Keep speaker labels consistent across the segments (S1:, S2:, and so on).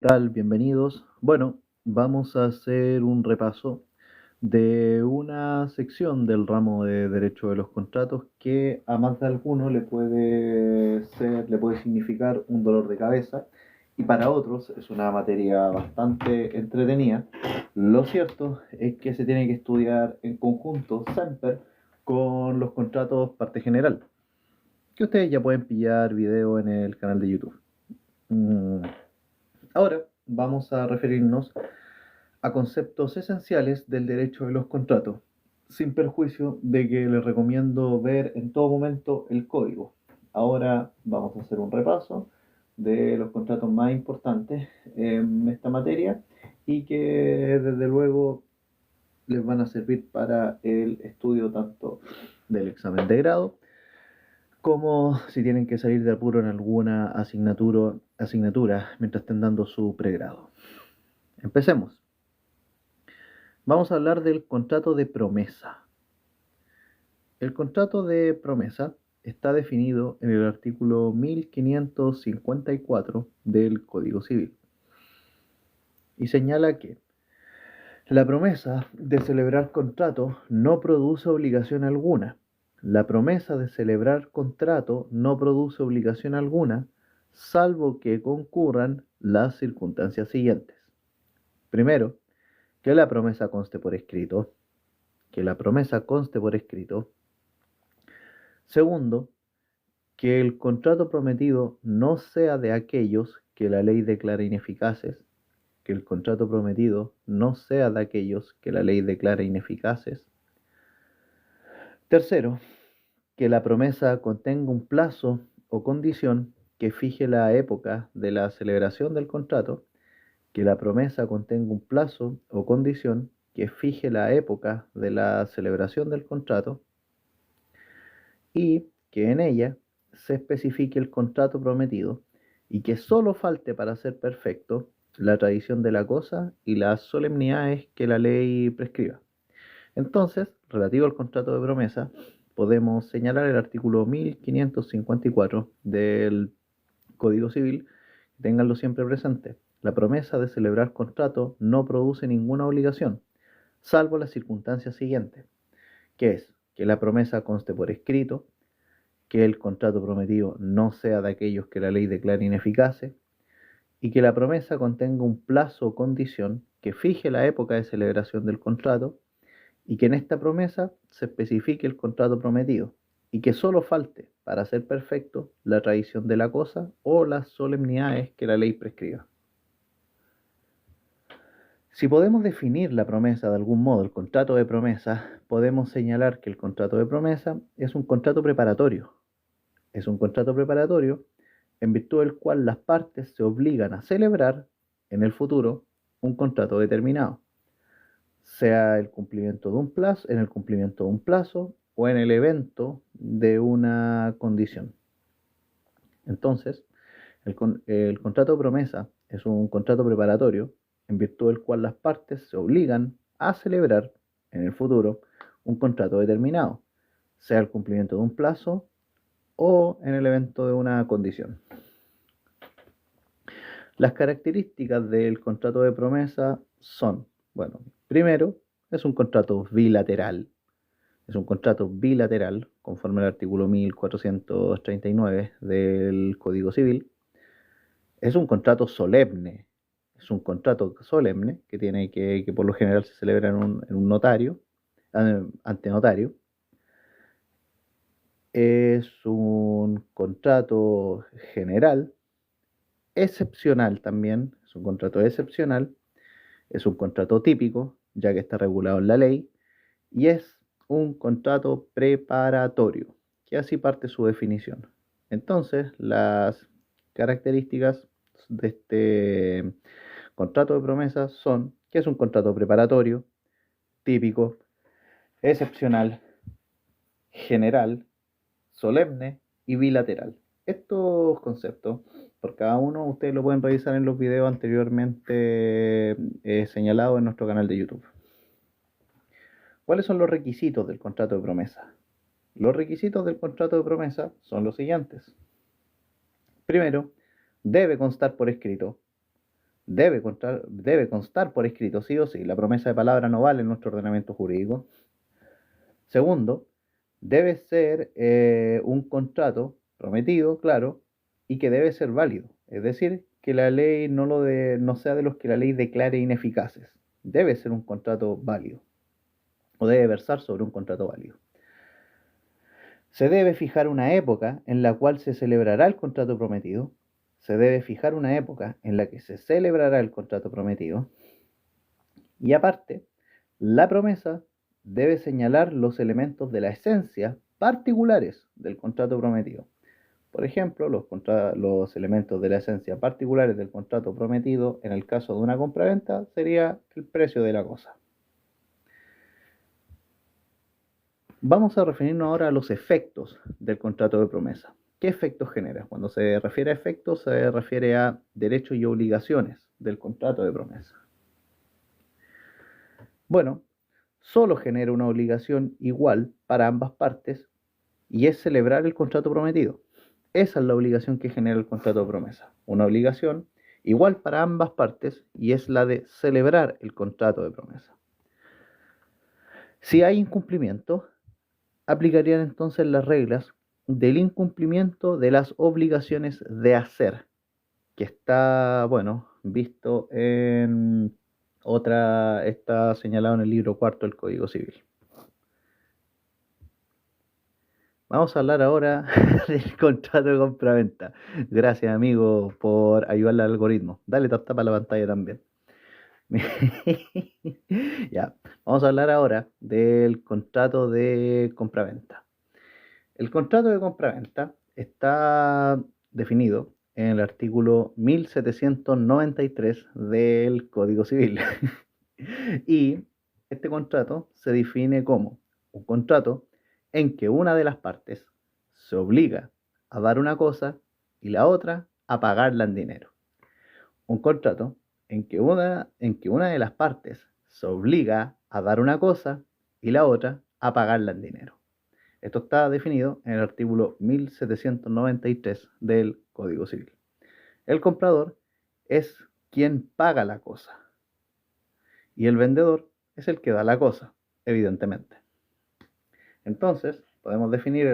S1: Tal? Bienvenidos. Bueno, vamos a hacer un repaso de una sección del ramo de Derecho de los Contratos que a más de alguno le puede significar un dolor de cabeza y para otros es una materia bastante entretenida. Lo cierto es que se tiene que estudiar en conjunto, siempre, con los contratos parte general, que ustedes ya pueden pillar video en el canal de YouTube. Mm, Ahora vamos a referirnos a conceptos esenciales del derecho de los contratos, sin perjuicio de que les recomiendo ver en todo momento el código. Ahora vamos a hacer un repaso de los contratos más importantes en esta materia y que desde luego les van a servir para el estudio tanto del examen de grado como si tienen que salir de apuro en alguna asignatura mientras estén dando su pregrado. Empecemos. Vamos a hablar del contrato de promesa. El contrato de promesa está definido en el artículo 1554 del Código Civil y señala que la promesa de celebrar contrato no produce obligación alguna. La promesa de celebrar contrato no produce obligación alguna, salvo que concurran las circunstancias siguientes. Primero, que la promesa conste por escrito. Que la promesa conste por escrito. Segundo, que el contrato prometido no sea de aquellos que la ley declara ineficaces. Que el contrato prometido no sea de aquellos que la ley declara ineficaces. Tercero, que la promesa contenga un plazo o condición que fije la época de la celebración del contrato. Que la promesa contenga un plazo o condición que fije la época de la celebración del contrato y que en ella se especifique el contrato prometido y que sólo falte para ser perfecto la tradición de la cosa y las solemnidades que la ley prescriba. Entonces, relativo al contrato de promesa, podemos señalar el artículo 1554 del Código Civil, ténganlo siempre presente. La promesa de celebrar contrato no produce ninguna obligación, salvo las circunstancias siguientes, que es que la promesa conste por escrito, que el contrato prometido no sea de aquellos que la ley declara ineficaces y que la promesa contenga un plazo o condición que fije la época de celebración del contrato y que en esta promesa se especifique el contrato prometido y que sólo falte para ser perfecto la tradición de la cosa o las solemnidades que la ley prescriba. Si podemos definir la promesa de algún modo, el contrato de promesa, podemos señalar que el contrato de promesa es un contrato preparatorio. Es un contrato preparatorio en virtud del cual las partes se obligan a celebrar en el futuro un contrato determinado, sea el cumplimiento de un plazo, en el cumplimiento de un plazo o en el evento de una condición. Entonces, el contrato de promesa es un contrato preparatorio en virtud del cual las partes se obligan a celebrar en el futuro un contrato determinado, sea el cumplimiento de un plazo o en el evento de una condición. Las características del contrato de promesa son, bueno, primero, es un contrato bilateral. Es un contrato bilateral, conforme al artículo 1439 del Código Civil. Es un contrato solemne. Es un contrato solemne que por lo general se celebra en un notario, ante notario. Es un contrato general, excepcional también, es un contrato excepcional. Es un contrato típico, ya que está regulado en la ley, y es un contrato preparatorio, que así parte su definición. Entonces, las características de este contrato de promesa son que es un contrato preparatorio, típico, excepcional, general, solemne y bilateral. Estos conceptos, por cada uno, ustedes lo pueden revisar en los videos anteriormente señalados en nuestro canal de YouTube. ¿Cuáles son los requisitos del contrato de promesa? Los requisitos del contrato de promesa son los siguientes. Primero, debe constar por escrito. debe constar por escrito, sí o sí. La promesa de palabra no vale en nuestro ordenamiento jurídico. Segundo, debe ser un contrato prometido, claro, y que debe ser válido. Es decir, que la ley no sea de los que la ley declare ineficaces. Debe ser un contrato válido o debe versar sobre un contrato válido. Se debe fijar una época en la cual se celebrará el contrato prometido. Se debe fijar una época en la que se celebrará el contrato prometido. Y aparte, la promesa debe señalar los elementos de la esencia particulares del contrato prometido. Por ejemplo, los elementos de la esencia particulares del contrato prometido en el caso de una compraventa sería el precio de la cosa. Vamos a referirnos ahora a los efectos del contrato de promesa. ¿Qué efectos genera? Cuando se refiere a efectos, se refiere a derechos y obligaciones del contrato de promesa. Bueno, solo genera una obligación igual para ambas partes y es celebrar el contrato prometido. Esa es la obligación que genera el contrato de promesa. Una obligación igual para ambas partes y es la de celebrar el contrato de promesa. Si hay incumplimiento, aplicarían entonces las reglas del incumplimiento de las obligaciones de hacer, que está, bueno, visto está señalado en el libro cuarto del Código Civil. Vamos a hablar ahora del contrato de compraventa. Gracias, amigo, por ayudarle al algoritmo. Dale tapa a la pantalla también. Ya, vamos a hablar ahora del contrato de compraventa. El contrato de compraventa está definido en el artículo 1793 del Código Civil. Y este contrato se define como un contrato en que una de las partes se obliga a dar una cosa y la otra a pagarla en dinero. Un contrato en que una de las partes se obliga a dar una cosa y la otra a pagarla en dinero. Esto está definido en el artículo 1793 del Código Civil. El comprador es quien paga la cosa y el vendedor es el que da la cosa, evidentemente. Entonces, podemos definir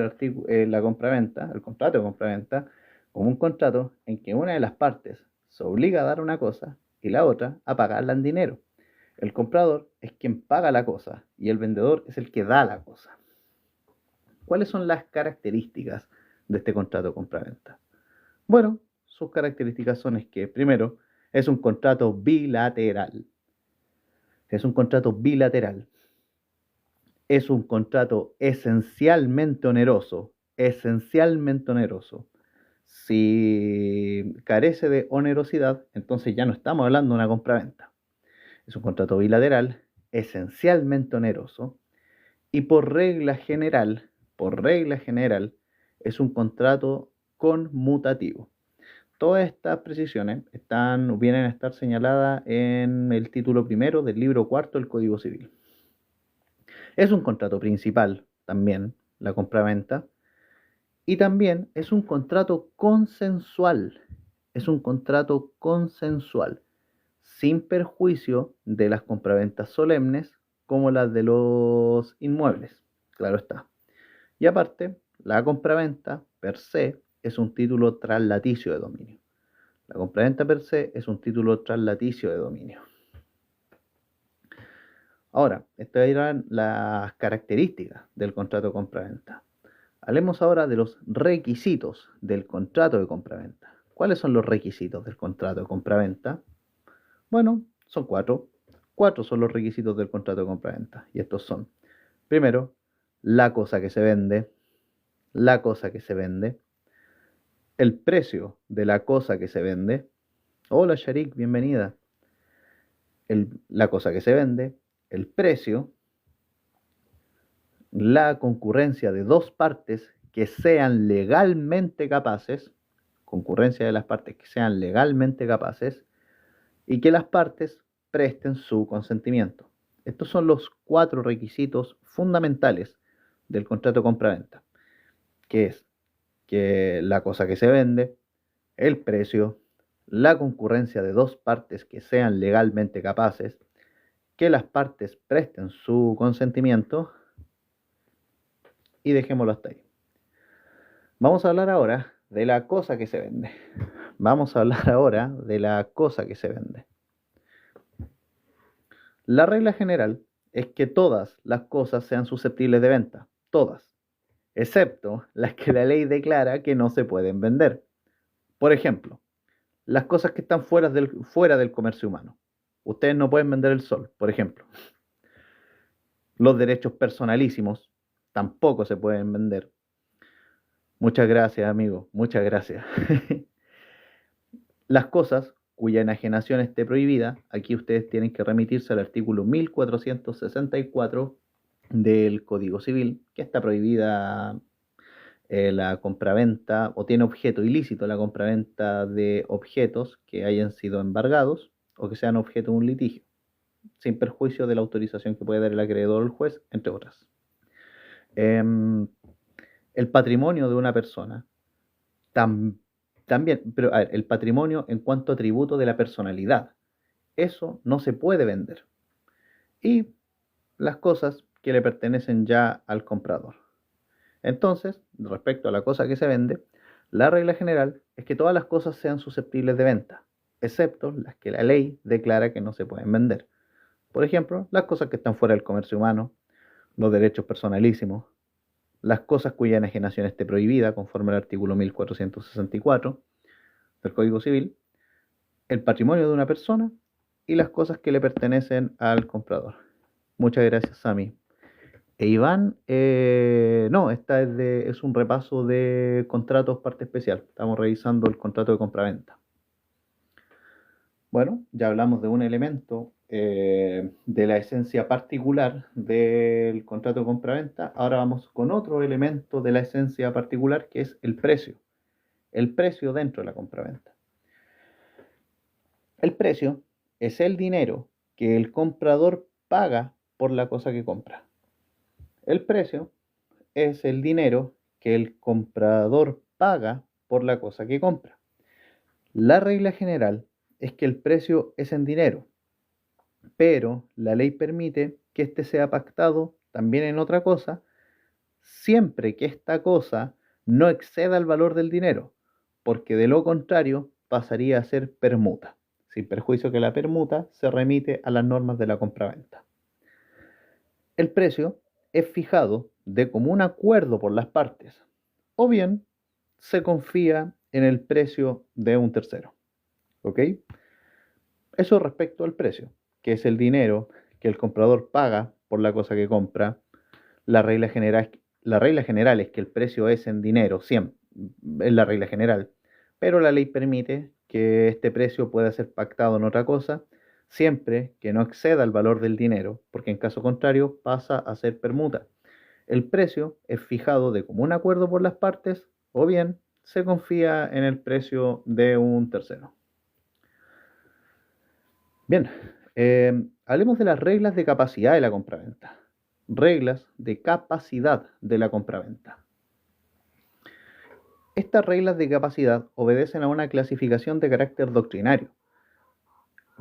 S1: la compraventa, el contrato de compraventa, como un contrato en que una de las partes se obliga a dar una cosa y la otra a pagarla en dinero. El comprador es quien paga la cosa y el vendedor es el que da la cosa. ¿Cuáles son las características de este contrato de compraventa? Bueno, sus características son que, primero, es un contrato bilateral. Es un contrato bilateral. Es un contrato esencialmente oneroso. Esencialmente oneroso. Si carece de onerosidad, entonces ya no estamos hablando de una compraventa. Es un contrato bilateral, esencialmente oneroso, y por regla general, es un contrato conmutativo. Todas estas precisiones vienen a estar señaladas en el título primero del libro cuarto del Código Civil. Es un contrato principal también, la compraventa, y también es un contrato consensual. Es un contrato consensual, sin perjuicio de las compraventas solemnes como las de los inmuebles. Claro está. Y aparte, la compraventa per se es un título traslaticio de dominio. La compraventa per se es un título traslaticio de dominio. Ahora, estas eran las características del contrato de compraventa. Hablemos ahora de los requisitos del contrato de compraventa. ¿Cuáles son los requisitos del contrato de compraventa? Bueno, son cuatro. Cuatro son los requisitos del contrato de compraventa. Y estos son, primero, la cosa que se vende, el precio de la cosa que se vende. Hola Sharik, bienvenida. La cosa que se vende, el precio, la concurrencia de dos partes que sean legalmente capaces, concurrencia de las partes que sean legalmente capaces, y que las partes presten su consentimiento. Estos son los cuatro requisitos fundamentales del contrato de compraventa, que es que la cosa que se vende, el precio, la concurrencia de dos partes que sean legalmente capaces, que las partes presten su consentimiento y dejémoslo hasta ahí. Vamos a hablar ahora de la cosa que se vende. Vamos a hablar ahora de la cosa que se vende. La regla general es que todas las cosas sean susceptibles de venta, todas, excepto las que la ley declara que no se pueden vender. Por ejemplo, las cosas que están fuera del comercio humano. Ustedes no pueden vender el sol, por ejemplo. Los derechos personalísimos tampoco se pueden vender. Muchas gracias, amigo, muchas gracias. Las cosas cuya enajenación esté prohibida, aquí ustedes tienen que remitirse al artículo 1464 del Código Civil, que está prohibida la compraventa o tiene objeto ilícito la compraventa de objetos que hayan sido embargados o que sean objeto de un litigio, sin perjuicio de la autorización que puede dar el acreedor o el juez, entre otras. El patrimonio de una persona también, pero a ver, el patrimonio en cuanto a atributo de la personalidad, eso no se puede vender. Y las cosas que le pertenecen ya al comprador. Entonces, respecto a la cosa que se vende, la regla general es que todas las cosas sean susceptibles de venta, excepto las que la ley declara que no se pueden vender. Por ejemplo, las cosas que están fuera del comercio humano, los derechos personalísimos, las cosas cuya enajenación esté prohibida conforme al artículo 1464 del Código Civil, el patrimonio de una persona y las cosas que le pertenecen al comprador. Muchas gracias, Sami. E Iván, no, esta es un repaso de contratos parte especial. Estamos revisando el contrato de compraventa. Bueno, ya hablamos de un elemento de la esencia particular del contrato de compraventa. Ahora vamos con otro elemento de la esencia particular, que es el precio. El precio dentro de la compraventa. El precio es el dinero que el comprador paga por la cosa que compra. El precio es el dinero que el comprador paga por la cosa que compra. La regla general es que el precio es en dinero, pero la ley permite que éste sea pactado también en otra cosa, siempre que esta cosa no exceda el valor del dinero, porque de lo contrario pasaría a ser permuta, sin perjuicio que la permuta se remite a las normas de la compraventa. El precio es fijado de común acuerdo por las partes, o bien se confía en el precio de un tercero. ¿Ok? Eso respecto al precio, que es el dinero que el comprador paga por la cosa que compra. La regla general es que el precio es en dinero, siempre, es la regla general, pero la ley permite que este precio pueda ser pactado en otra cosa, siempre que no exceda el valor del dinero, porque en caso contrario pasa a ser permuta. El precio es fijado de común acuerdo por las partes, o bien se confía en el precio de un tercero. Bien, hablemos de las reglas de capacidad de la compraventa. Reglas de capacidad de la compraventa. Estas reglas de capacidad obedecen a una clasificación de carácter doctrinario.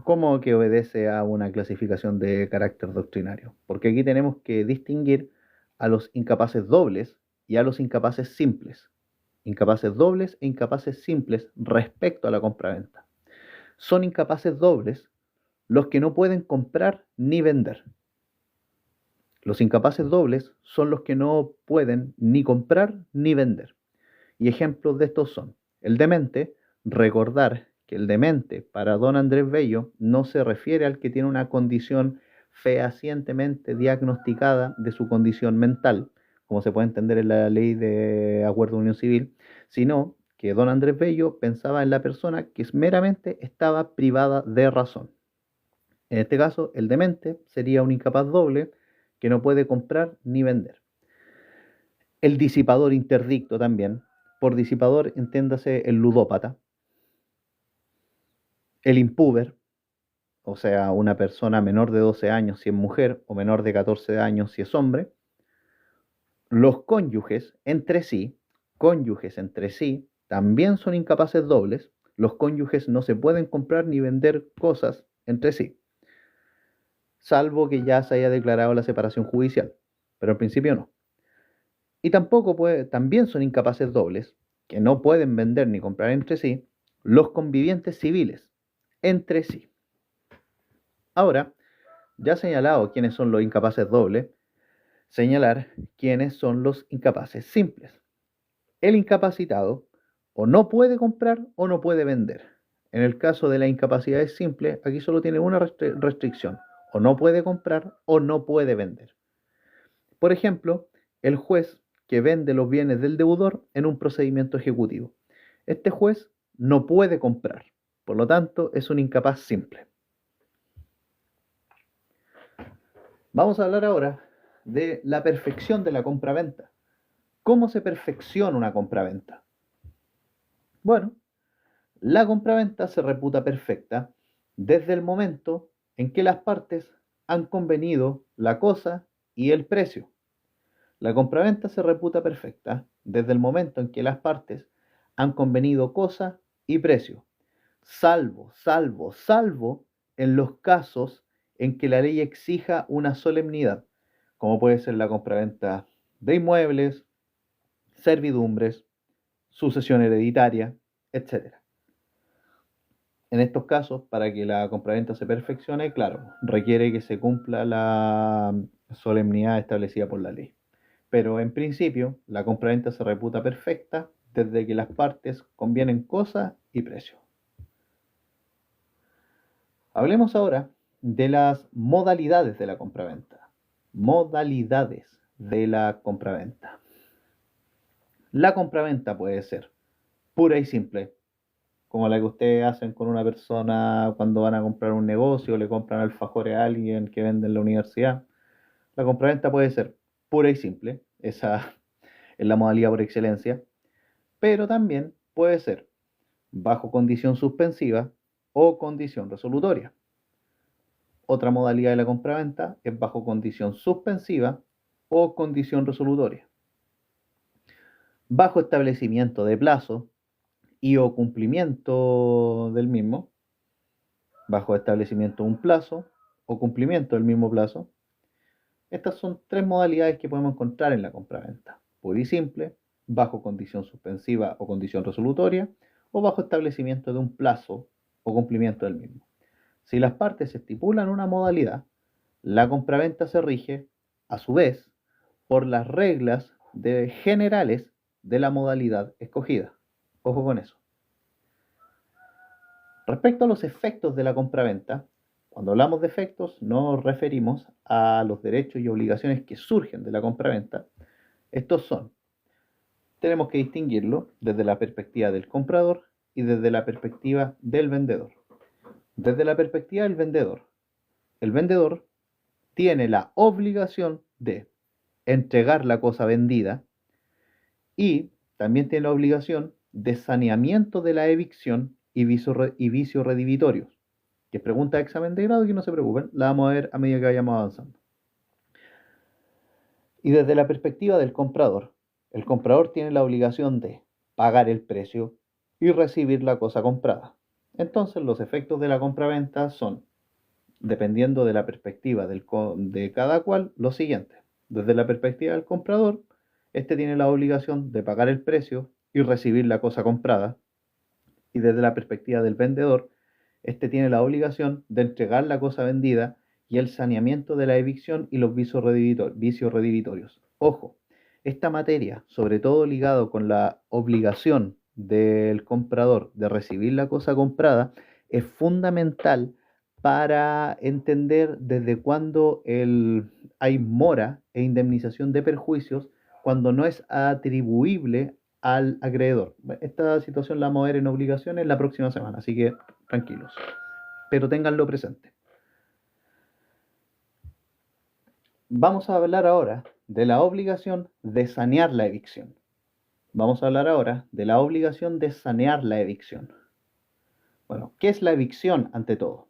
S1: ¿Cómo que obedece a una clasificación de carácter doctrinario? Porque aquí tenemos que distinguir a los incapaces dobles y a los incapaces simples. Incapaces dobles e incapaces simples respecto a la compraventa. Son incapaces dobles los que no pueden comprar ni vender. Los incapaces dobles son los que no pueden ni comprar ni vender. Y ejemplos de estos son el demente. Recordar que el demente para don Andrés Bello no se refiere al que tiene una condición fehacientemente diagnosticada de su condición mental, como se puede entender en la ley de acuerdo de unión civil, sino que don Andrés Bello pensaba en la persona que meramente estaba privada de razón. En este caso, el demente sería un incapaz doble que no puede comprar ni vender. El disipador interdicto también. Por disipador entiéndase el ludópata. El impúber, o sea, una persona menor de 12 años si es mujer o menor de 14 años si es hombre. Los cónyuges entre sí también son incapaces dobles, Los cónyuges no se pueden comprar ni vender cosas entre sí, salvo que ya se haya declarado la separación judicial, pero al principio no. Y también son incapaces dobles, que no pueden vender ni comprar entre sí, los convivientes civiles, entre sí. Ahora, ya señalado quiénes son los incapaces dobles, señalar quiénes son los incapaces simples. El incapacitado o no puede comprar o no puede vender. En el caso de la incapacidad simple, aquí solo tiene una restricción, o no puede comprar o no puede vender. Por ejemplo, el juez que vende los bienes del deudor en un procedimiento ejecutivo. Este juez no puede comprar, por lo tanto es un incapaz simple. Vamos a hablar ahora de la perfección de la compraventa. ¿Cómo se perfecciona una compraventa? Bueno, la compraventa se reputa perfecta desde el momento en que las partes han convenido la cosa y el precio. La compraventa se reputa perfecta desde el momento en que las partes han convenido cosa y precio, salvo en los casos en que la ley exija una solemnidad, como puede ser la compraventa de inmuebles, servidumbres, sucesión hereditaria, etc. En estos casos, para que la compraventa se perfeccione, claro, requiere que se cumpla la solemnidad establecida por la ley. Pero en principio, la compraventa se reputa perfecta desde que las partes convienen cosa y precio. Hablemos ahora de las modalidades de la compraventa. Modalidades de la compraventa. La compraventa puede ser pura y simple, como la que ustedes hacen con una persona cuando van a comprar un negocio o le compran alfajores a alguien que vende en la universidad. La compraventa puede ser pura y simple, esa es la modalidad por excelencia, pero también puede ser bajo condición suspensiva o condición resolutoria. Otra modalidad de la compraventa es bajo condición suspensiva o condición resolutoria. Bajo establecimiento de plazo y o cumplimiento del mismo, bajo establecimiento de un plazo o cumplimiento del mismo plazo. Estas son tres modalidades que podemos encontrar en la compraventa: pura y simple, bajo condición suspensiva o condición resolutoria, o bajo establecimiento de un plazo o cumplimiento del mismo. Si las partes estipulan una modalidad, la compraventa se rige, a su vez, por las reglas generales de la modalidad escogida. Ojo con eso. Respecto a los efectos de la compraventa, cuando hablamos de efectos nos referimos a los derechos y obligaciones que surgen de la compraventa. Estos son, tenemos que distinguirlo desde la perspectiva del comprador y desde la perspectiva del vendedor. Desde la perspectiva del vendedor, el vendedor tiene la obligación de entregar la cosa vendida y también tiene la obligación de saneamiento de la evicción y vicio redivitorios, que es pregunta de examen de grado y que no se preocupen, la vamos a ver a medida que vayamos avanzando. Y desde la perspectiva del comprador, el comprador tiene la obligación de pagar el precio y recibir la cosa comprada. Entonces los efectos de la compraventa son, dependiendo de la perspectiva de cada cual, lo siguiente. Desde la perspectiva del comprador, este tiene la obligación de pagar el precio y recibir la cosa comprada. Y desde la perspectiva del vendedor, este tiene la obligación de entregar la cosa vendida y el saneamiento de la evicción y los vicios redivitorios. Ojo, esta materia, sobre todo ligado con la obligación del comprador de recibir la cosa comprada, es fundamental para entender desde cuándo hay mora e indemnización de perjuicios cuando no es atribuible al acreedor. Esta situación la vamos a ver en obligaciones la próxima semana, así que tranquilos, pero ténganlo presente. Vamos a hablar ahora de la obligación de sanear la evicción. Vamos a hablar ahora de la obligación de sanear la evicción. Bueno, ¿qué es la evicción ante todo?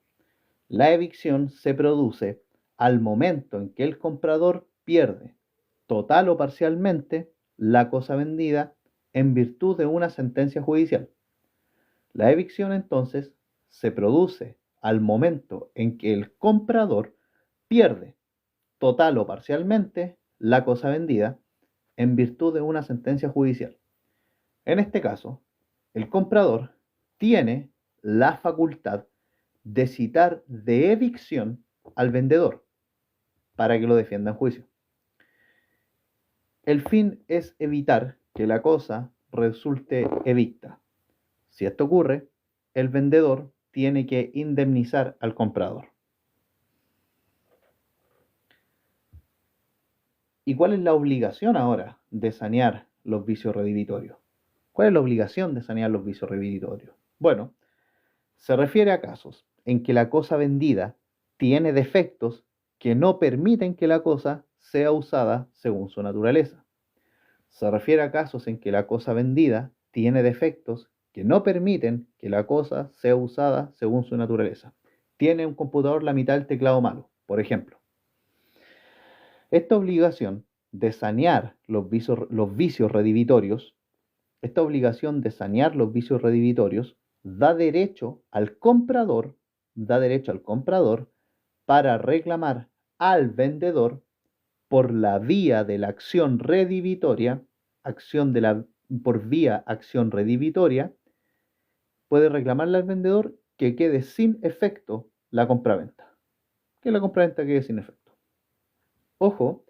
S1: La evicción se produce al momento en que el comprador pierde, total o parcialmente, la cosa vendida en virtud de una sentencia judicial. La evicción entonces se produce al momento en que el comprador pierde total o parcialmente la cosa vendida en virtud de una sentencia judicial. En este caso, el comprador tiene la facultad de citar de evicción al vendedor para que lo defienda en juicio. El fin es evitar que la cosa resulte evicta. Si esto ocurre, el vendedor tiene que indemnizar al comprador. ¿Y cuál es la obligación ahora de sanear los vicios redivitorios? ¿Cuál es la obligación de sanear los vicios redivitorios? Bueno, se refiere a casos en que la cosa vendida tiene defectos que no permiten que la cosa sea usada según su naturaleza. Se refiere a casos en que la cosa vendida tiene defectos que no permiten que la cosa sea usada según su naturaleza. Tiene un computador la mitad del teclado malo, por ejemplo. Esta obligación de sanear los vicios redivitorios, da derecho al comprador, para reclamar al vendedor por la vía de la acción redivitoria, acción redivitoria, puede reclamarle al vendedor que quede sin efecto la compraventa. Que la compraventa quede sin efecto. Ojo,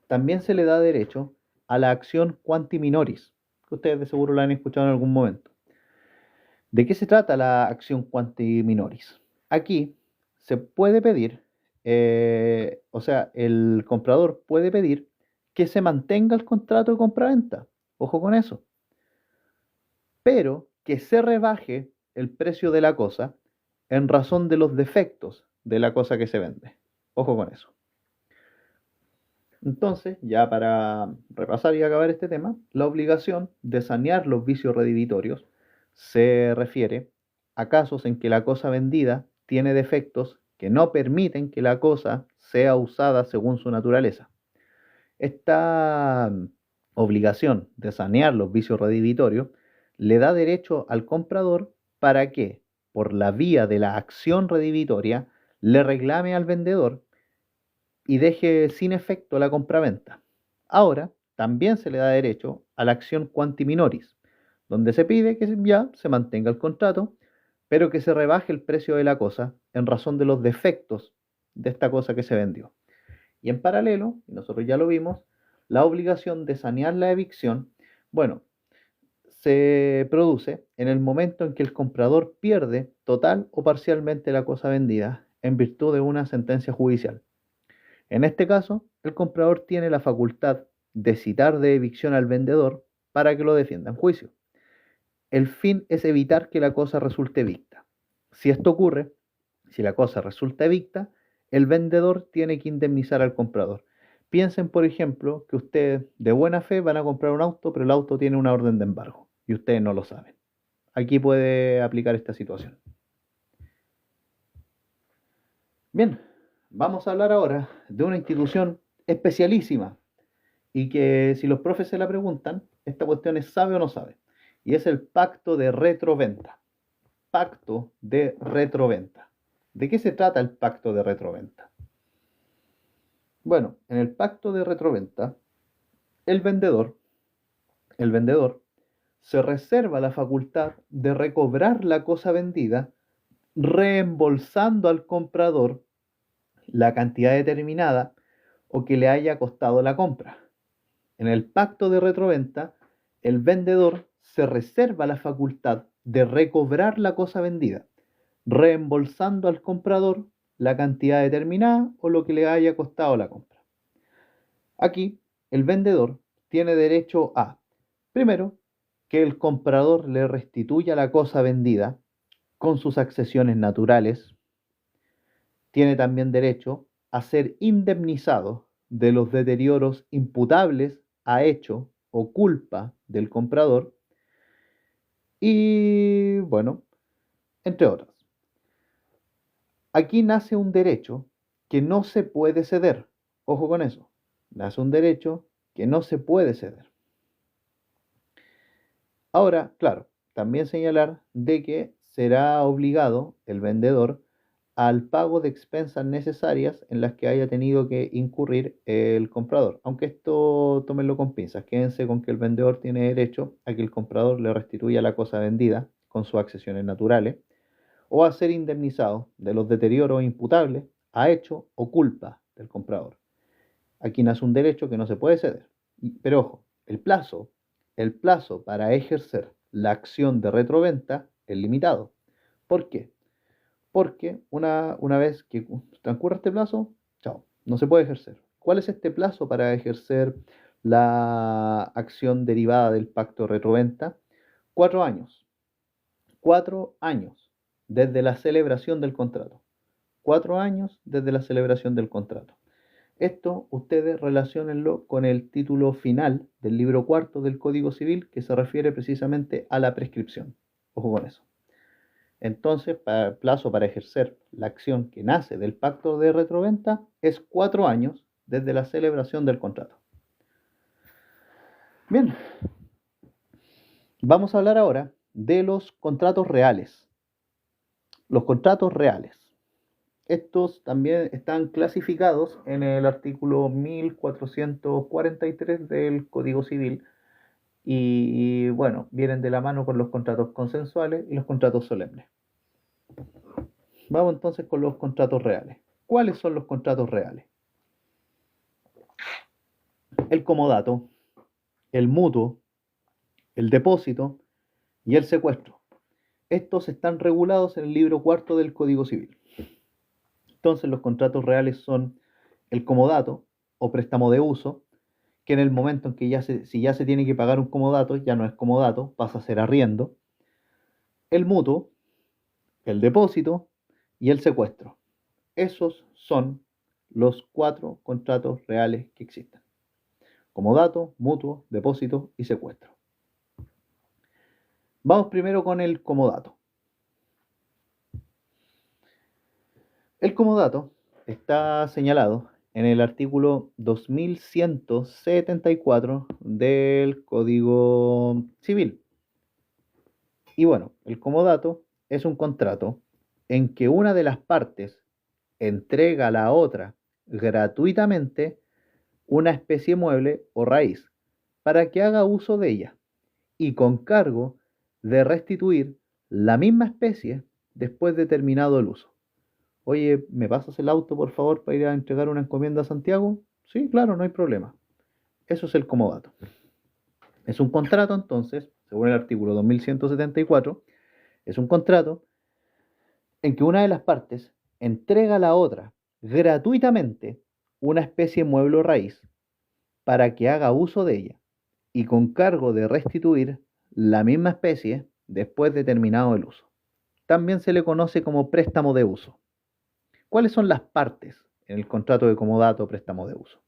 S1: también se le da derecho a la acción quanti minoris, que ustedes de seguro la han escuchado en algún momento. ¿De qué se trata la acción quanti minoris? Aquí se puede pedir, el comprador puede pedir que se mantenga el contrato de compraventa. Ojo con eso. Pero que se rebaje el precio de la cosa en razón de los defectos de la cosa que se vende. Ojo con eso. Entonces, ya para repasar y acabar este tema, la obligación de sanear los vicios redivitorios se refiere a casos en que la cosa vendida tiene defectos que no permiten que la cosa sea usada según su naturaleza. Esta obligación de sanear los vicios redivitorios le da derecho al comprador para que, por la vía de la acción redivitoria, le reclame al vendedor y deje sin efecto la compraventa. Ahora, también se le da derecho a la acción quanti minoris, donde se pide que ya se mantenga el contrato, pero que se rebaje el precio de la cosa en razón de los defectos de esta cosa que se vendió. Y en paralelo, y nosotros ya lo vimos, la obligación de sanear la evicción, bueno, se produce en el momento en que el comprador pierde total o parcialmente la cosa vendida en virtud de una sentencia judicial. En este caso, el comprador tiene la facultad de citar de evicción al vendedor para que lo defienda en juicio. El fin es evitar que la cosa resulte evicta. Si esto ocurre, si la cosa resulta evicta, el vendedor tiene que indemnizar al comprador. Piensen, por ejemplo, que ustedes de buena fe van a comprar un auto, pero el auto tiene una orden de embargo y ustedes no lo saben. Aquí puede aplicar esta situación. Bien, vamos a hablar ahora de una institución especialísima y que si los profes se la preguntan, esta cuestión es sabe o no sabe. Y es el pacto de retroventa. Pacto de retroventa. ¿De qué se trata el pacto de retroventa? Bueno, en el pacto de retroventa, el vendedor se reserva la facultad de recobrar la cosa vendida reembolsando al comprador la cantidad determinada o que le haya costado la compra. En el pacto de retroventa, el vendedor se reserva la facultad de recobrar la cosa vendida, reembolsando al comprador la cantidad determinada o lo que le haya costado la compra. Aquí, el vendedor tiene derecho a, primero, que el comprador le restituya la cosa vendida con sus accesiones naturales. Tiene también derecho a ser indemnizado de los deterioros imputables a hecho o culpa del comprador y, bueno, entre otras. Aquí nace un derecho que no se puede ceder. Ojo con eso. Nace un derecho que no se puede ceder. Ahora, claro, también señalar de que será obligado el vendedor al pago de expensas necesarias en las que haya tenido que incurrir el comprador. Aunque esto tómenlo con pinzas, quédense con que el vendedor tiene derecho a que el comprador le restituya la cosa vendida con sus accesiones naturales o a ser indemnizado de los deterioros imputables a hecho o culpa del comprador. Aquí nace un derecho que no se puede ceder. Pero ojo, el plazo para ejercer la acción de retroventa es limitado. ¿Por qué? Porque una vez que transcurra este plazo, chao, no se puede ejercer. ¿Cuál es este plazo para ejercer la acción derivada del pacto de retroventa? 4 años. 4 años desde la celebración del contrato. 4 años desde la celebración del contrato. Esto ustedes relaciónenlo con el título final del libro cuarto del Código Civil, que se refiere precisamente a la prescripción. Ojo con eso. Entonces, el plazo para ejercer la acción que nace del pacto de retroventa es 4 años desde la celebración del contrato. Bien, vamos a hablar ahora de los contratos reales. Los contratos reales. Estos también están clasificados en el artículo 1443 del Código Civil y bueno, vienen de la mano con los contratos consensuales y los contratos solemnes. Vamos entonces con los contratos reales. ¿Cuáles son los contratos reales? El comodato, el mutuo, el depósito y el secuestro. Estos están regulados en el libro cuarto del Código Civil. Entonces los contratos reales son el comodato o préstamo de uso, que en el momento en que si ya se tiene que pagar un comodato, ya no es comodato, pasa a ser arriendo. El mutuo, el depósito y el secuestro. Esos son los 4 contratos reales que existen. Comodato, mutuo, depósito y secuestro. Vamos primero con el comodato. El comodato está señalado en el artículo 2174 del Código Civil. Y bueno, el comodato es un contrato en que una de las partes entrega a la otra gratuitamente una especie mueble o raíz para que haga uso de ella y con cargo de restituir la misma especie después de terminado el uso. Oye, ¿me pasas el auto por favor para ir a entregar una encomienda a Santiago? Sí, claro, no hay problema. Eso es el comodato. Es un contrato entonces, según el artículo 2174, es un contrato en que una de las partes entrega a la otra gratuitamente una especie mueble o raíz para que haga uso de ella y con cargo de restituir la misma especie después de terminado el uso. También se le conoce como préstamo de uso. ¿Cuáles son las partes en el contrato de comodato o préstamo de uso?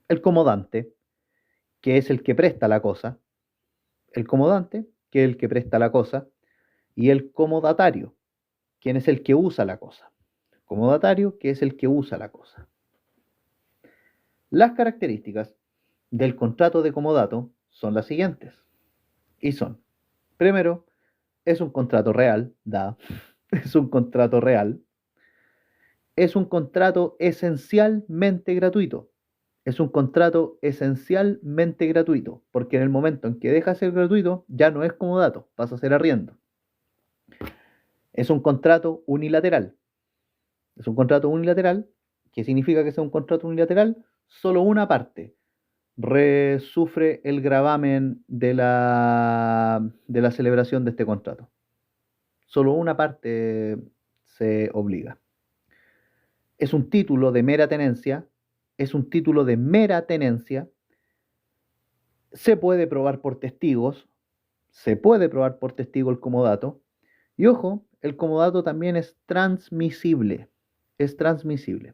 S1: El comodante, que es el que presta la cosa, el comodante, que es el que presta la cosa, y el comodatario, quien es el que usa la cosa. Comodatario, que es el que usa la cosa. Las características del contrato de comodato son las siguientes. Y son, primero, es un contrato real, es un contrato real. Es un contrato esencialmente gratuito. Es un contrato esencialmente gratuito, porque en el momento en que deja de ser gratuito, ya no es comodato, pasa a ser arriendo. Es un contrato unilateral. Es un contrato unilateral. ¿Qué significa que sea un contrato unilateral? Solo una parte sufre el gravamen de la celebración de este contrato. Solo una parte se obliga. Es un título de mera tenencia. Es un título de mera tenencia. Se puede probar por testigos. Se puede probar por testigo el comodato. Y ojo, el comodato también es transmisible. Es transmisible.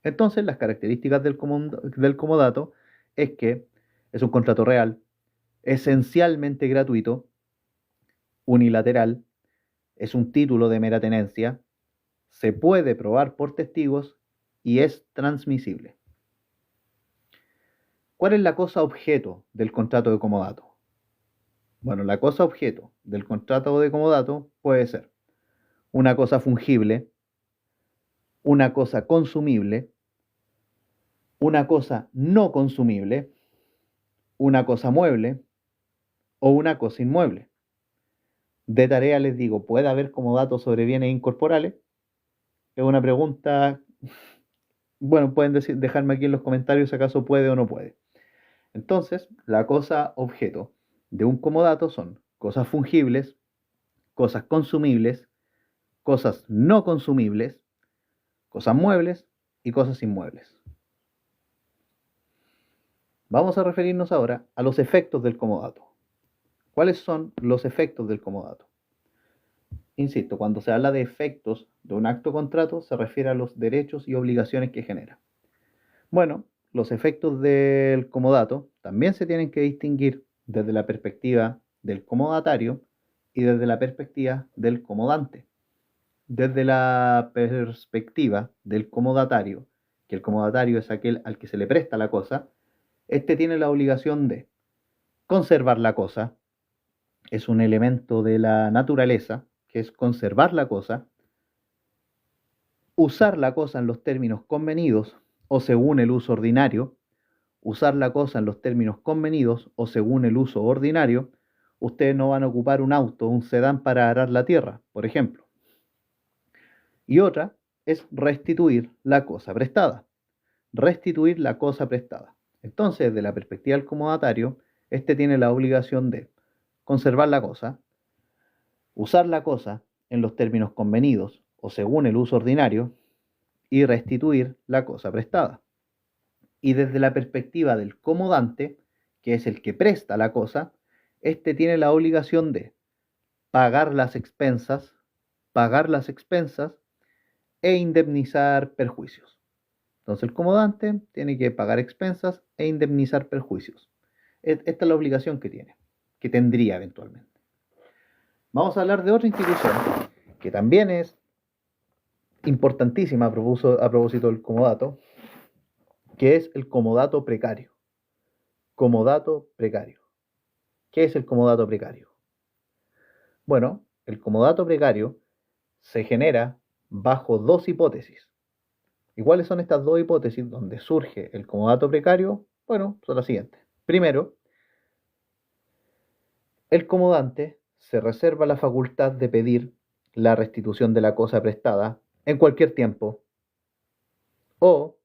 S1: Entonces, las características del comodato es que es un contrato real, esencialmente gratuito, unilateral, es un título de mera tenencia, se puede probar por testigos y es transmisible. ¿Cuál es la cosa objeto del contrato de comodato? Bueno, la cosa objeto del contrato de comodato puede ser una cosa fungible, una cosa consumible, una cosa no consumible, una cosa mueble o una cosa inmueble. De tarea les digo, ¿puede haber comodato sobre bienes incorporales? Es una pregunta, bueno, pueden dejarme aquí en los comentarios si acaso puede o no puede. Entonces, la cosa objeto de un comodato son cosas fungibles, cosas consumibles, cosas no consumibles, cosas muebles y cosas inmuebles. Vamos a referirnos ahora a los efectos del comodato. ¿Cuáles son los efectos del comodato? Insisto, cuando se habla de efectos de un acto contrato, se refiere a los derechos y obligaciones que genera. Bueno, los efectos del comodato también se tienen que distinguir desde la perspectiva del comodatario y desde la perspectiva del comodante. Desde la perspectiva del comodatario, que el comodatario es aquel al que se le presta la cosa, este tiene la obligación de conservar la cosa, es un elemento de la naturaleza, que es conservar la cosa, usar la cosa en los términos convenidos o según el uso ordinario, usar la cosa en los términos convenidos o según el uso ordinario. Ustedes no van a ocupar un auto, un sedán para arar la tierra, por ejemplo. Y otra es restituir la cosa prestada. Restituir la cosa prestada. Entonces, desde la perspectiva del comodatario, este tiene la obligación de conservar la cosa, usar la cosa en los términos convenidos o según el uso ordinario y restituir la cosa prestada. Y desde la perspectiva del comodante, que es el que presta la cosa, este tiene la obligación de pagar las expensas e indemnizar perjuicios. Entonces el comodante tiene que pagar expensas e indemnizar perjuicios. Esta es la obligación que tiene, que tendría eventualmente. Vamos a hablar de otra institución que también es importantísima a propósito del comodato, que es el comodato precario. Comodato precario. ¿Qué es el comodato precario? Bueno, el comodato precario se genera bajo dos hipótesis. ¿Y cuáles son estas dos hipótesis donde surge el comodato precario? Bueno, son las siguientes. Primero, el comodante se reserva la facultad de pedir la restitución de la cosa prestada en cualquier tiempo o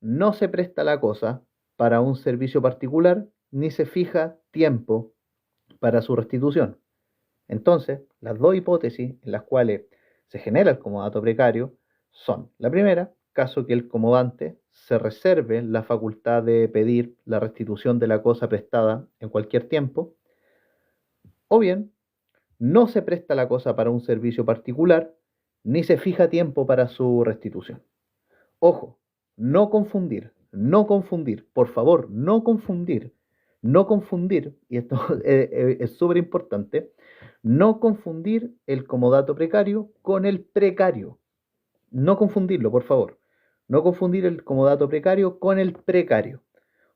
S1: no se presta la cosa para un servicio particular ni se fija tiempo para su restitución. Entonces, las dos hipótesis en las cuales se genera el comodato precario son: la primera, caso que el comodante se reserve la facultad de pedir la restitución de la cosa prestada en cualquier tiempo, o bien, no se presta la cosa para un servicio particular, ni se fija tiempo para su restitución. Ojo, no confundir, por favor, no confundir, y esto es súper importante, no confundir el comodato precario con el precario. No confundirlo, por favor. No confundir el comodato precario con el precario,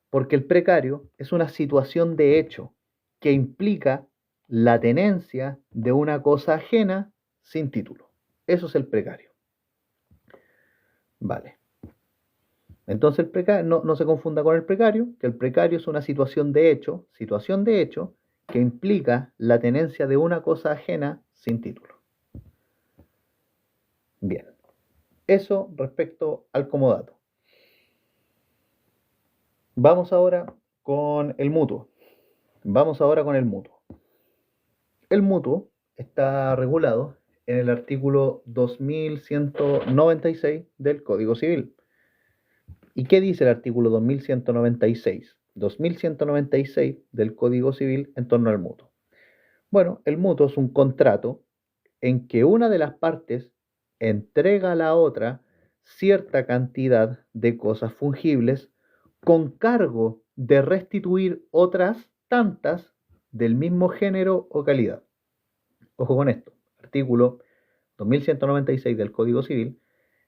S1: porque el precario es una situación de hecho que implica la tenencia de una cosa ajena sin título. Eso es el precario. Vale. Entonces el precario, no se confunda con el precario, que el precario es una situación de hecho que implica la tenencia de una cosa ajena sin título. Bien, eso respecto al comodato. Vamos ahora con el mutuo. El mutuo está regulado en el artículo 2196 del Código Civil. ¿Y qué dice el artículo 2196? 2196 del Código Civil en torno al mutuo. Bueno, el mutuo es un contrato en que una de las partes entrega a la otra cierta cantidad de cosas fungibles con cargo de restituir otras tantas del mismo género o calidad. Ojo con esto, artículo 2196 del Código Civil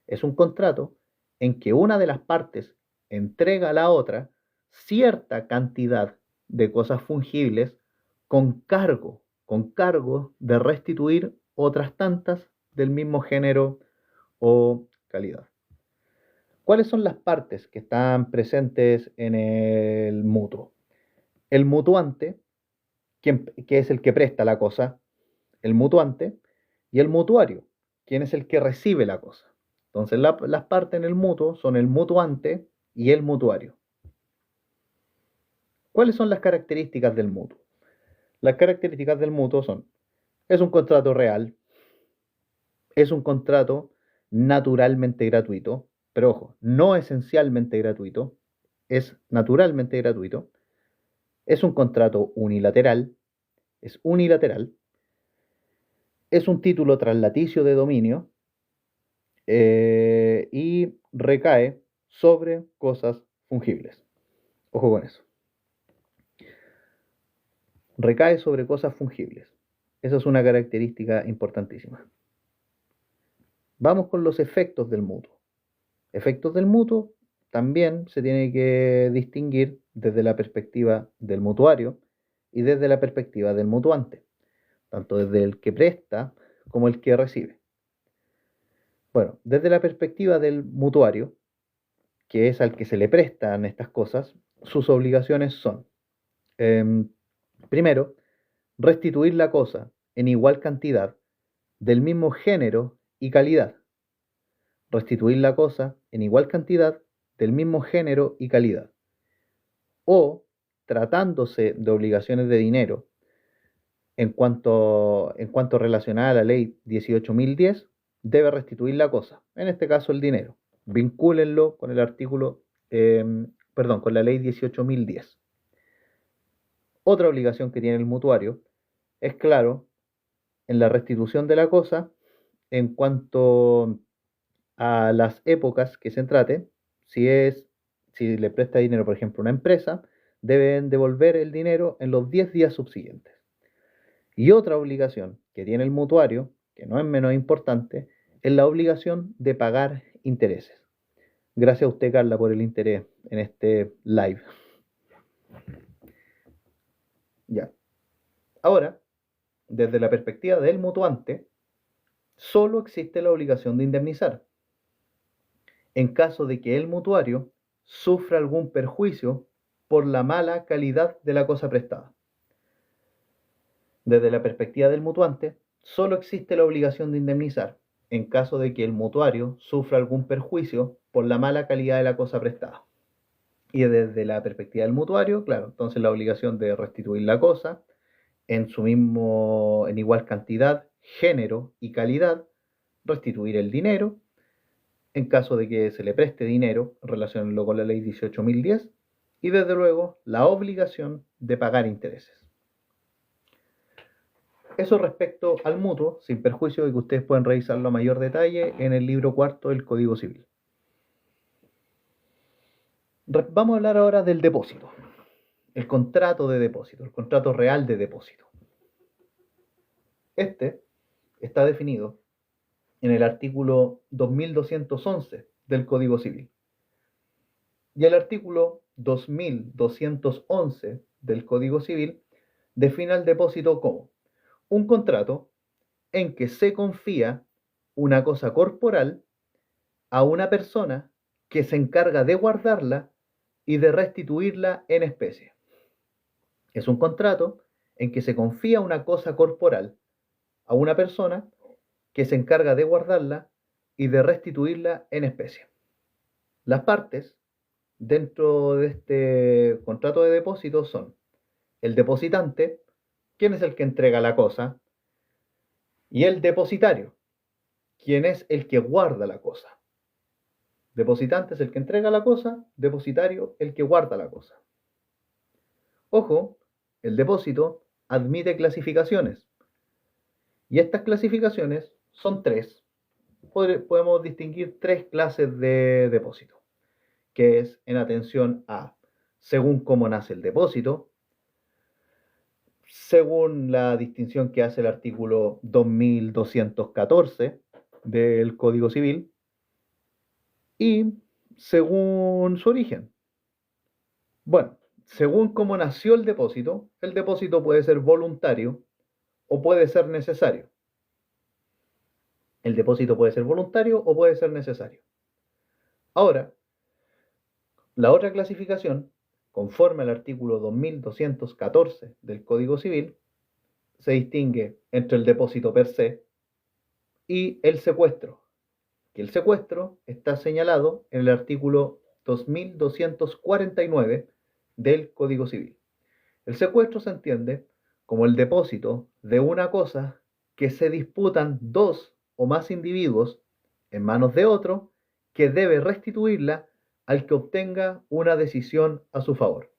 S1: es un contrato en que una de las partes entrega a la otra cierta cantidad de cosas fungibles con cargo de restituir otras tantas del mismo género o calidad. ¿Cuáles son las partes que están presentes en el mutuo? El mutuante, que es el que presta la cosa, el mutuante, y el mutuario, quien es el que recibe la cosa. Entonces las partes en el mutuo son el mutuante y el mutuario. ¿Cuáles son las características del mutuo? Las características del mutuo son, es un contrato real, es un contrato naturalmente gratuito, pero ojo, no esencialmente gratuito, es naturalmente gratuito, es un contrato unilateral, es unilateral, es un título traslaticio de dominio y recae sobre cosas fungibles. Ojo con eso. Recae sobre cosas fungibles. Esa es una característica importantísima. Vamos con los efectos del mutuo. Efectos del mutuo también se tiene que distinguir desde la perspectiva del mutuario y desde la perspectiva del mutuante, tanto desde el que presta como el que recibe. Bueno, desde la perspectiva del mutuario, que es al que se le prestan estas cosas, sus obligaciones son, primero, restituir la cosa en igual cantidad, del mismo género y calidad. Restituir la cosa en igual cantidad, del mismo género y calidad. O, tratándose de obligaciones de dinero, en cuanto relacionada a la ley 18.010, debe restituir la cosa, en este caso el dinero. Vincúlenlo con el artículo, con la ley 18.010. Otra obligación que tiene el mutuario es, claro, en la restitución de la cosa en cuanto a las épocas que se trate. Si le presta dinero, por ejemplo, a una empresa, deben devolver el dinero en los 10 días subsiguientes. Y otra obligación que tiene el mutuario, que no es menos importante, es la obligación de pagar intereses. Gracias a usted, Carla, por el interés en este live. Ya. Ahora, desde la perspectiva del mutuante, solo existe la obligación de indemnizar, en caso de que el mutuario sufra algún perjuicio por la mala calidad de la cosa prestada. Desde la perspectiva del mutuante, solo existe la obligación de indemnizar, en caso de que el mutuario sufra algún perjuicio por la mala calidad de la cosa prestada. Y desde la perspectiva del mutuario, claro, entonces la obligación de restituir la cosa en igual cantidad, género y calidad, restituir el dinero, en caso de que se le preste dinero, relacionarlo con la ley 18.010, y desde luego la obligación de pagar intereses. Eso respecto al mutuo, sin perjuicio de que ustedes pueden revisarlo a mayor detalle en el libro cuarto del Código Civil. Vamos a hablar ahora del depósito, el contrato de depósito, el contrato real de depósito. Este está definido en el artículo 2211 del Código Civil. Y el artículo 2211 del Código Civil define el depósito como un contrato en que se confía una cosa corporal a una persona que se encarga de guardarla y de restituirla en especie. Es un contrato en que se confía una cosa corporal a una persona que se encarga de guardarla y de restituirla en especie. Las partes dentro de este contrato de depósito son el depositante, quien es el que entrega la cosa, y el depositario, quien es el que guarda la cosa. Depositante es el que entrega la cosa, depositario el que guarda la cosa. Ojo, el depósito admite clasificaciones, y estas clasificaciones son tres. Podemos distinguir tres clases de depósito, que es en atención a según cómo nace el depósito, según la distinción que hace el artículo 2214 del Código Civil, y según su origen. Bueno, según cómo nació el depósito puede ser voluntario o puede ser necesario. El depósito puede ser voluntario o puede ser necesario. Ahora, la otra clasificación, conforme al artículo 2214 del Código Civil, se distingue entre el depósito per se y el secuestro, que el secuestro está señalado en el artículo 2249 del Código Civil. El secuestro se entiende como el depósito de una cosa que se disputan dos o más individuos en manos de otro que debe restituirla al que obtenga una decisión a su favor.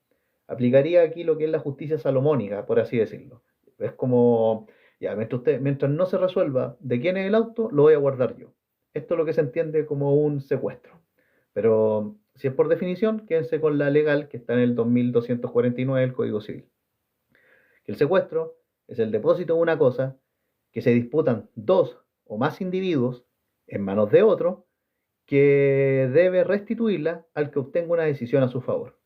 S1: Aplicaría aquí lo que es la justicia salomónica, por así decirlo. Es como, ya, mientras no se resuelva de quién es el auto, lo voy a guardar yo. Esto es lo que se entiende como un secuestro. Pero si es por definición, quédense con la legal que está en el 2249 del Código Civil. El secuestro es el depósito de una cosa que se disputan dos o más individuos en manos de otro que debe restituirla al que obtenga una decisión a su favor.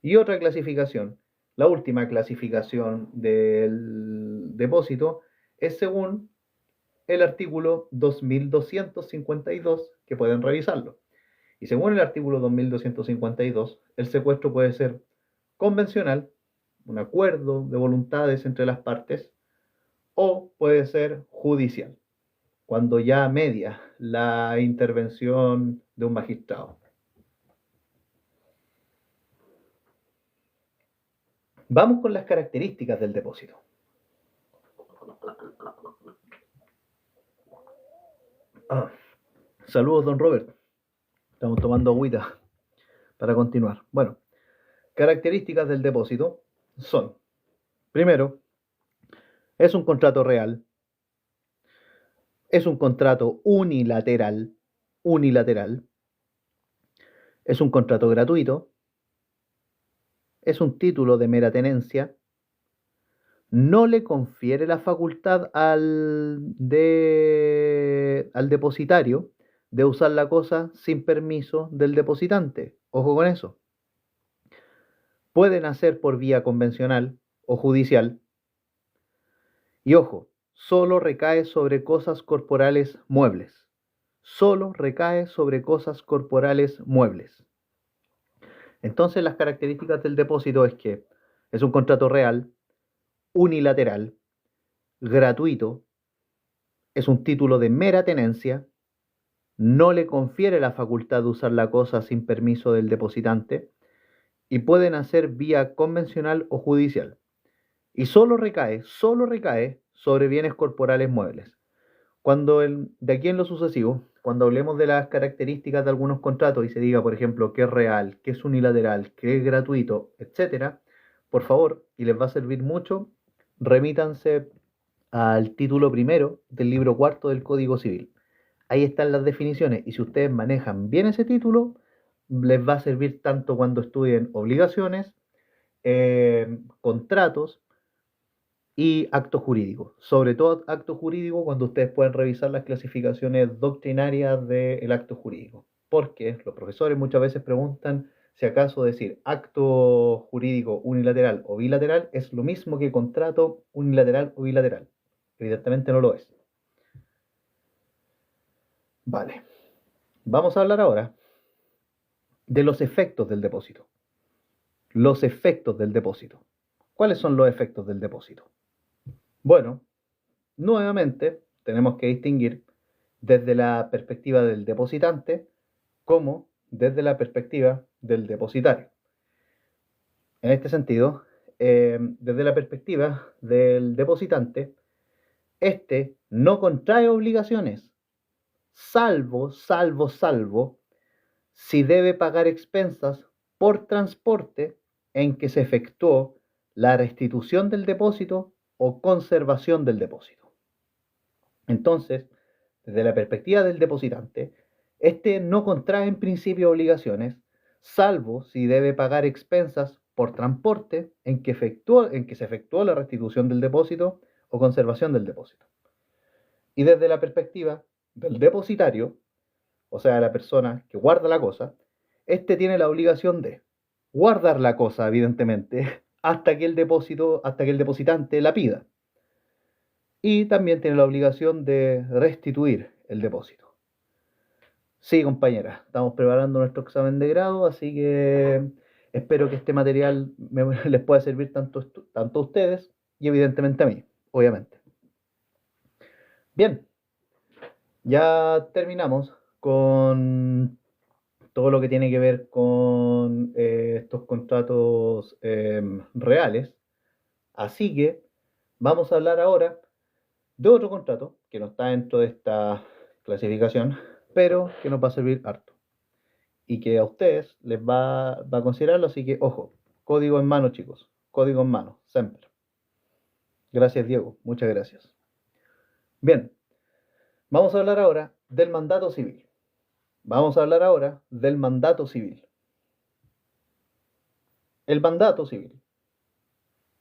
S1: Y otra clasificación, la última clasificación del depósito, es según el artículo 2252, que pueden revisarlo. Y según el artículo 2252, el secuestro puede ser convencional, un acuerdo de voluntades entre las partes, o puede ser judicial, cuando ya media la intervención de un magistrado. Vamos con las características del depósito. Saludos, don Robert. Estamos tomando agüita para continuar. Bueno, características del depósito son, primero, es un contrato real, es un contrato unilateral, es un contrato gratuito, es un título de mera tenencia, no le confiere la facultad al depositario de usar la cosa sin permiso del depositante. Ojo con eso. Pueden hacer por vía convencional o judicial. Y ojo, solo recae sobre cosas corporales muebles. Solo recae sobre cosas corporales muebles. Entonces las características del depósito es que es un contrato real, unilateral, gratuito, es un título de mera tenencia, no le confiere la facultad de usar la cosa sin permiso del depositante y pueden hacer vía convencional o judicial. Y solo recae sobre bienes corporales muebles. De aquí en lo sucesivo, cuando hablemos de las características de algunos contratos y se diga, por ejemplo, qué es real, qué es unilateral, qué es gratuito, etcétera, por favor, y les va a servir mucho, remítanse al título primero del libro cuarto del Código Civil. Ahí están las definiciones y si ustedes manejan bien ese título, les va a servir tanto cuando estudien obligaciones, contratos y actos jurídicos. Sobre todo actos jurídicos cuando ustedes pueden revisar las clasificaciones doctrinarias del acto jurídico. Porque los profesores muchas veces preguntan si acaso decir acto jurídico unilateral o bilateral es lo mismo que contrato unilateral o bilateral. Evidentemente no lo es. Vale. Vamos a hablar ahora de los efectos del depósito. Los efectos del depósito. ¿Cuáles son los efectos del depósito? Bueno, nuevamente tenemos que distinguir desde la perspectiva del depositante como desde la perspectiva del depositario. En este sentido, desde la perspectiva del depositante, este no contrae obligaciones, salvo si debe pagar expensas por transporte en que se efectuó la restitución del depósito o conservación del depósito. Entonces, desde la perspectiva del depositante, este no contrae en principio obligaciones, salvo si debe pagar expensas por transporte en que se efectuó la restitución del depósito o conservación del depósito. Y desde la perspectiva del depositario, o sea, la persona que guarda la cosa, este tiene la obligación de, guardar la cosa, evidentemente, hasta que el depositante la pida. Y también tiene la obligación de restituir el depósito. Sí, compañera, estamos preparando nuestro examen de grado, así que espero que este material les pueda servir tanto a ustedes y evidentemente a mí, obviamente. Bien, ya terminamos con todo lo que tiene que ver con estos contratos reales. Así que vamos a hablar ahora de otro contrato que no está dentro de esta clasificación, pero que nos va a servir harto y que a ustedes les va a considerarlo. Así que, ojo, código en mano, chicos, código en mano, siempre. Gracias, Diego, muchas gracias. Bien, vamos a hablar ahora del mandato civil. Vamos a hablar ahora del mandato civil. El mandato civil.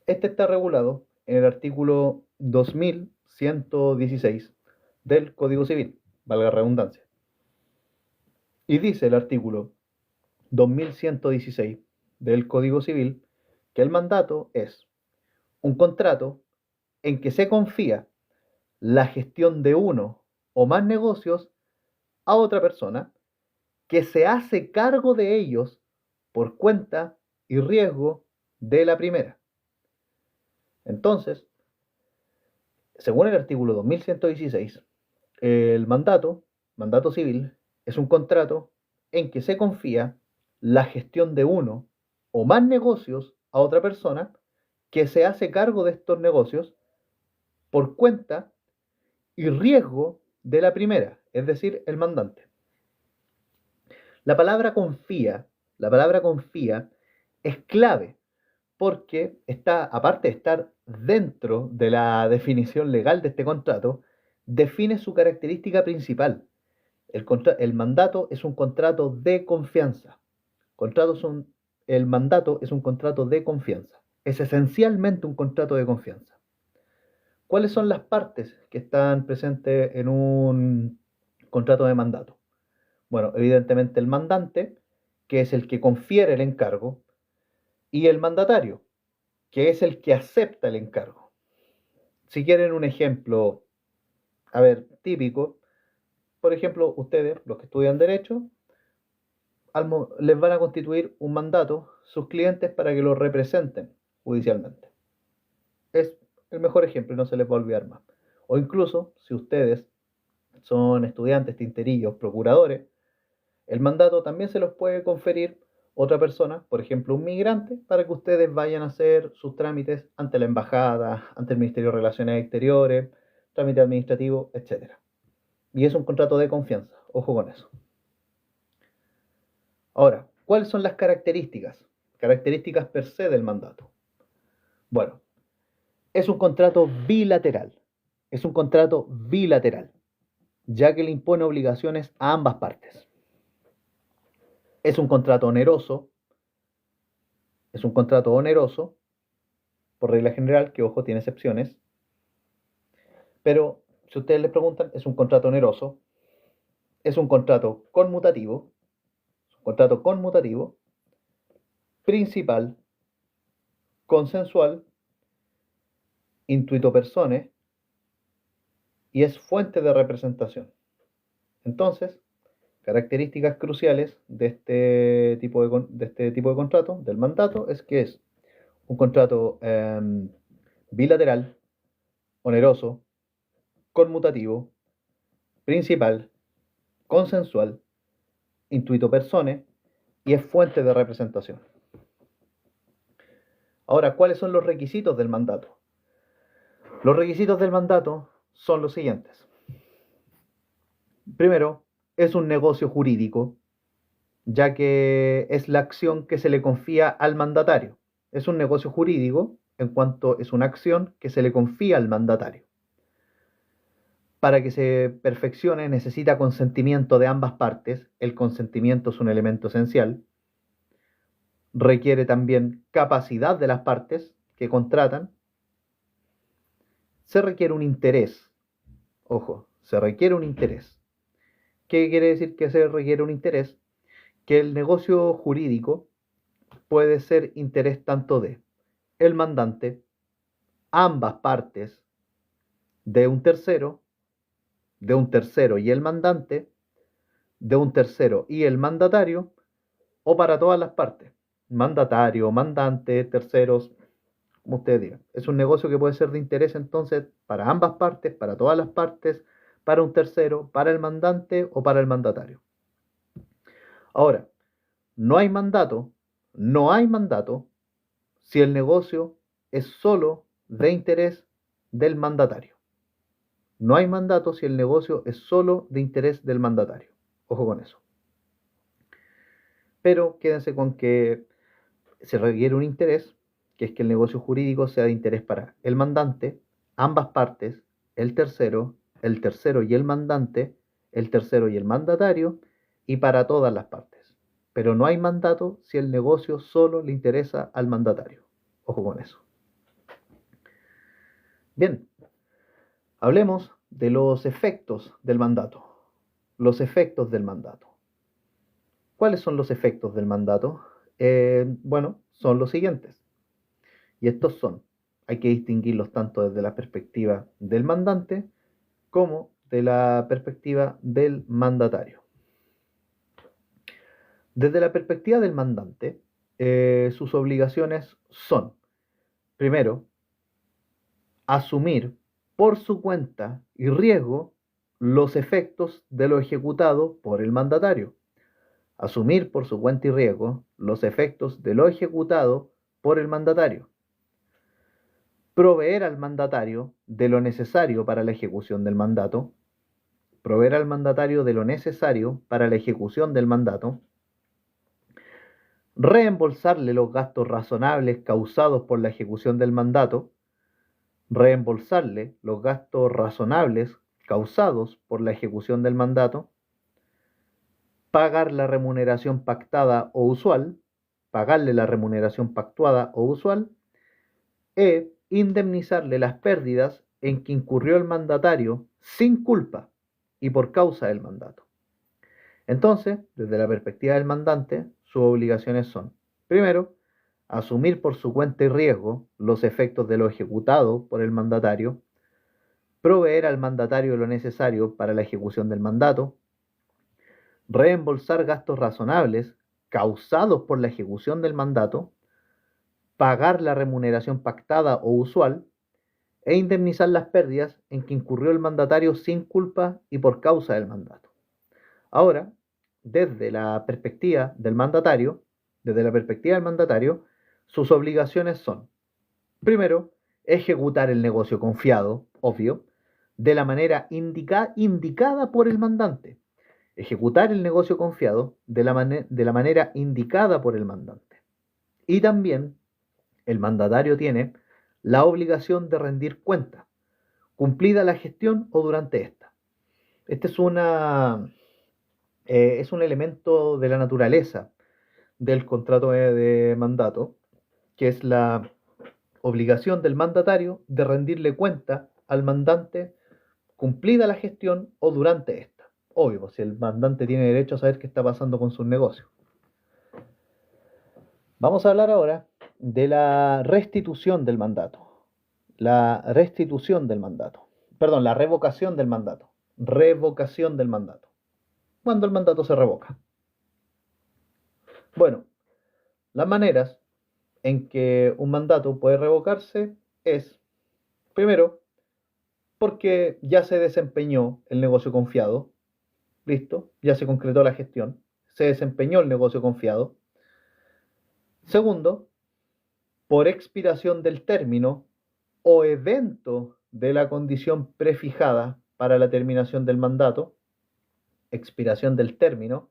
S1: Este está regulado en el artículo 2116 del Código Civil, valga la redundancia. Y dice el artículo 2116 del Código Civil que el mandato es un contrato en que se confía la gestión de uno o más negocios a otra persona que se hace cargo de ellos por cuenta y riesgo de la primera. Entonces, según el artículo 2116, el mandato civil, es un contrato en que se confía la gestión de uno o más negocios a otra persona que se hace cargo de estos negocios por cuenta y riesgo de la primera, es decir, el mandante. La palabra confía, la palabra confía es clave porque está, aparte de estar dentro de la definición legal de este contrato, define su característica principal. El mandato es un contrato de confianza. El mandato es un contrato de confianza. Es esencialmente un contrato de confianza. ¿Cuáles son las partes que están presentes en un contrato de mandato? Bueno, evidentemente el mandante, que es el que confiere el encargo, y el mandatario, que es el que acepta el encargo. Si quieren un ejemplo, a ver, típico, por ejemplo, ustedes, los que estudian Derecho, les van a constituir un mandato sus clientes para que los representen judicialmente. Es el mejor ejemplo y no se les va a olvidar más. O incluso, si ustedes son estudiantes, tinterillos, procuradores, el mandato también se los puede conferir otra persona, por ejemplo un migrante, para que ustedes vayan a hacer sus trámites ante la embajada, ante el Ministerio de Relaciones Exteriores, trámite administrativo, etc. Y es un contrato de confianza, ojo con eso. Ahora, ¿cuáles son las características? Características per se del mandato. Bueno, es un contrato bilateral. Es un contrato bilateral, ya que le impone obligaciones a ambas partes. Es un contrato oneroso. Es un contrato oneroso, por regla general, que ojo, tiene excepciones. Pero si ustedes les preguntan, es un contrato oneroso. Es un contrato conmutativo. Contrato conmutativo, principal, consensual, intuito personae y es fuente de representación. Entonces, características cruciales de este tipo de contrato, del mandato, es que es un contrato bilateral, oneroso, conmutativo, principal, consensual, intuito personae y es fuente de representación. Ahora, ¿cuáles son los requisitos del mandato? Los requisitos del mandato son los siguientes. Primero, es un negocio jurídico, ya que es la acción que se le confía al mandatario. Es un negocio jurídico en cuanto es una acción que se le confía al mandatario. Para que se perfeccione necesita consentimiento de ambas partes. El consentimiento es un elemento esencial. Requiere también capacidad de las partes que contratan. Se requiere un interés. Ojo, se requiere un interés. ¿Qué quiere decir que se requiere un interés? Que el negocio jurídico puede ser interés tanto de el mandante, ambas partes, de un tercero y el mandante, de un tercero y el mandatario, o para todas las partes, mandatario, mandante, terceros, como ustedes digan. Es un negocio que puede ser de interés entonces para ambas partes, para todas las partes, para un tercero, para el mandante o para el mandatario. Ahora, no hay mandato, no hay mandato si el negocio es solo de interés del mandatario. No hay mandato si el negocio es solo de interés del mandatario. Ojo con eso. Pero quédense con que se requiere un interés, que es que el negocio jurídico sea de interés para el mandante, ambas partes, el tercero y el mandante, el tercero y el mandatario, y para todas las partes. Pero no hay mandato si el negocio solo le interesa al mandatario. Ojo con eso. Bien, hablemos de los efectos del mandato. Los efectos del mandato. ¿Cuáles son los efectos del mandato? Bueno, son los siguientes. Y estos son, hay que distinguirlos tanto desde la perspectiva del mandante como de la perspectiva del mandatario. Desde la perspectiva del mandante, sus obligaciones son, primero, asumir por su cuenta y riesgo los efectos de lo ejecutado por el mandatario. Asumir por su cuenta y riesgo los efectos de lo ejecutado por el mandatario. Proveer al mandatario de lo necesario para la ejecución del mandato. Proveer al mandatario de lo necesario para la ejecución del mandato. Reembolsarle los gastos razonables causados por la ejecución del mandato. Reembolsarle los gastos razonables causados por la ejecución del mandato. Pagar la remuneración pactada o usual, pagarle la remuneración pactuada o usual, e indemnizarle las pérdidas en que incurrió el mandatario sin culpa y por causa del mandato. Entonces, desde la perspectiva del mandante, sus obligaciones son, primero, asumir por su cuenta y riesgo los efectos de lo ejecutado por el mandatario, proveer al mandatario lo necesario para la ejecución del mandato, reembolsar gastos razonables causados por la ejecución del mandato, pagar la remuneración pactada o usual e indemnizar las pérdidas en que incurrió el mandatario sin culpa y por causa del mandato. Ahora, desde la perspectiva del mandatario, sus obligaciones son, primero, ejecutar el negocio confiado, obvio, de la manera indicada por el mandante. Ejecutar el negocio confiado de la manera indicada por el mandante. Y también el mandatario tiene la obligación de rendir cuenta, cumplida la gestión o durante esta. Este es un elemento de la naturaleza del contrato de mandato, que es la obligación del mandatario de rendirle cuenta al mandante cumplida la gestión o durante esta. Obvio, si el mandante tiene derecho a saber qué está pasando con sus negocios. Vamos a hablar ahora de la restitución del mandato. La restitución del mandato. Perdón, la revocación del mandato. Revocación del mandato. Cuando el mandato se revoca. Bueno, las maneras en que un mandato puede revocarse es, primero, porque ya se desempeñó el negocio confiado. Listo, ya se concretó la gestión. Se desempeñó el negocio confiado. Segundo, por expiración del término o evento de la condición prefijada para la terminación del mandato, expiración del término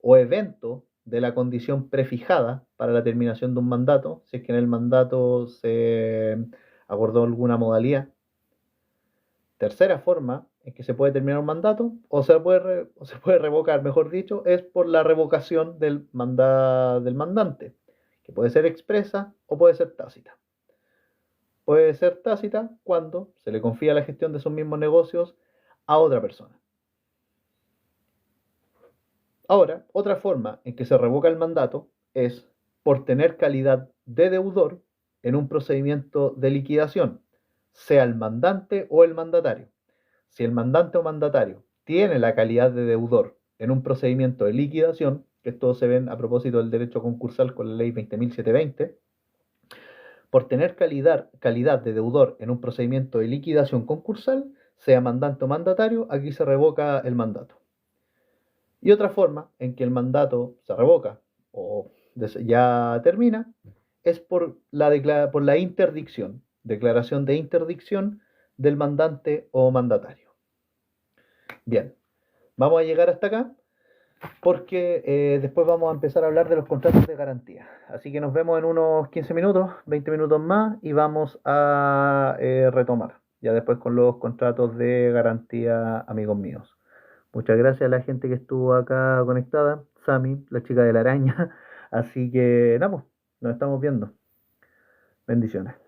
S1: o evento de la condición prefijada para la terminación de un mandato, si es que en el mandato se acordó alguna modalidad. Tercera forma en que se puede terminar un mandato o se puede revocar, mejor dicho, es por la revocación del mandante, que puede ser expresa o puede ser tácita. Puede ser tácita cuando se le confía la gestión de esos mismos negocios a otra persona. Ahora, otra forma en que se revoca el mandato es por tener calidad de deudor en un procedimiento de liquidación, sea el mandante o el mandatario. Si el mandante o mandatario tiene la calidad de deudor en un procedimiento de liquidación, que esto se ven a propósito del derecho concursal con la ley 20.720, por tener calidad de deudor en un procedimiento de liquidación concursal, sea mandante o mandatario, aquí se revoca el mandato. Y otra forma en que el mandato se revoca o ya termina es por la interdicción, declaración de interdicción del mandante o mandatario. Bien, vamos a llegar hasta acá porque después vamos a empezar a hablar de los contratos de garantía. Así que nos vemos en unos 15 minutos, 20 minutos más y vamos a retomar ya después con los contratos de garantía, amigos míos. Muchas gracias a la gente que estuvo acá conectada, Sami, la chica de la araña. Así que nada, pues, nos estamos viendo. Bendiciones.